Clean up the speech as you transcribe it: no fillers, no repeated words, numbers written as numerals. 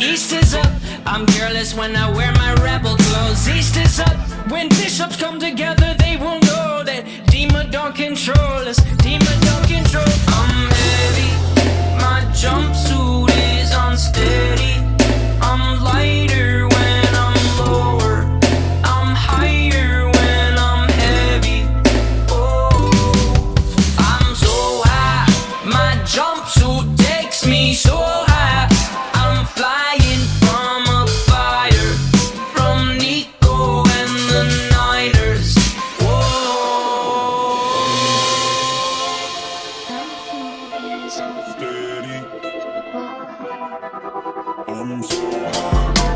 East is up, I'm careless when I wear my rebel clothes. East is up, when bishops come together they will know that demon don't control us, demon don't control. I'm heavy, my jumpsuit is unsteady. I'm lighter when I'm lower, I'm higher when I'm heavy. Oh, I'm so high, my jumpsuit takes me so high. I'm flying from a fire, from Nico and the Niners. Whoa. Steady. I'm so high.